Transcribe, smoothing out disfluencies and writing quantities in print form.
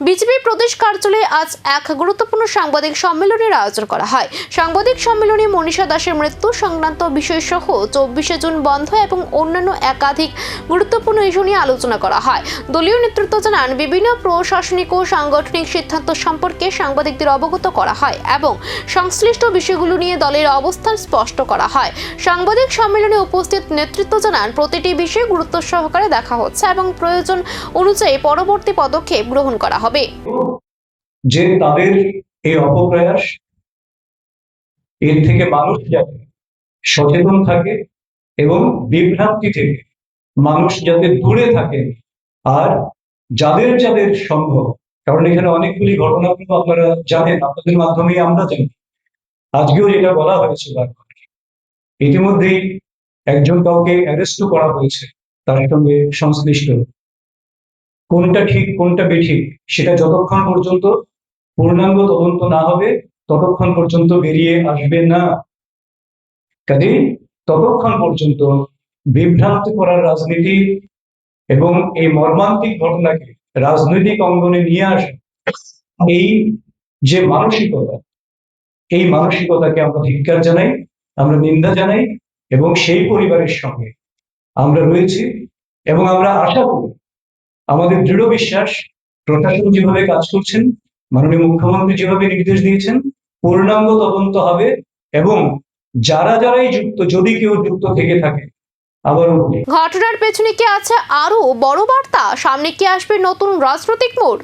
BJP প্রদেশ কার্যালয়ে আজ এক গুরুত্বপূর্ণ সাংবাদিক সম্মেলনের আয়োজন করা হয়। সাংবাদিক সম্মেলনে মনীষা দাসের মৃত্যু সংক্রান্ত বিষয় সহ 24 জুন বন্ধ এবং অন্যান্য একাধিক গুরুত্বপূর্ণ ইস্যু নিয়ে আলোচনা করা হয়। দলীয় নেতৃত্ব জানান, বিভিন্ন প্রশাসনিক ও সাংগঠনিক সিদ্ধান্ত সম্পর্কে সাংবাদিকদের অবগত করা হয় এবং সংশ্লিষ্ট বিষয়গুলো নিয়ে দলের অবস্থান স্পষ্ট করা হয়। সাংবাদিক সম্মেলনে উপস্থিত নেতৃত্ব জানান, প্রতিটি বিষয়ে গুরুত্ব সহকারে দেখা হচ্ছে এবং প্রয়োজন অনুযায়ী পরবর্তী পদক্ষেপ গ্রহণ করা হবে। যে তাদের এই অপপ্রয়াস, এর থেকে মানুষ যাতে সচেতন থাকে এবং বিভ্রান্তি থেকে মানুষ যাতে দূরে থাকে, আর যাদের যাদের সম্ভব, কারণ এখানে অনেকগুলি ঘটনা কিন্তু আপনারা জানেন, আপনাদের মাধ্যমে আমরা জানি, আজকেও যেটা বলা হয়েছে বারবার, ইতিমধ্যেই একজন কাউকে অ্যারেস্টও করা হয়েছে তার সঙ্গে সংশ্লিষ্ট। কোনটা ঠিক কোনটা বেঠিক সেটা যতক্ষণ পর্যন্ত পূর্ণাঙ্গ তদন্ত না হবে ততক্ষণ পর্যন্ত বেরিয়ে আসবে না। কাজেই ততক্ষণ পর্যন্ত বিভ্রান্তি করার রাজনীতি এবং এই মর্মান্তিক ঘটনাকে রাজনৈতিক অঙ্গনে নিয়ে আসা, এই যে মানসিকতা, এই মানসিকতাকে আমরা ধিক্কার জানাই, আমরা নিন্দা জানাই এবং সেই পরিবারের সঙ্গে আমরা রয়েছি এবং আমরা আশা করি, আমাদের দৃঢ় বিশ্বাস, প্রশাসন যেভাবে কাজ করছেন, মাননীয় মুখ্যমন্ত্রী যেভাবে নির্দেশ দিয়েছেন, পূর্ণাঙ্গ তদন্ত হবে এবং যারাই যুক্ত, যদি কেউ যুক্ত থেকে থাকে, আবার ঘটনার পেছনে কি আছে আরো বড় বার্তা? সামনে কি আসবে নতুন রাজনৈতিক মোড়?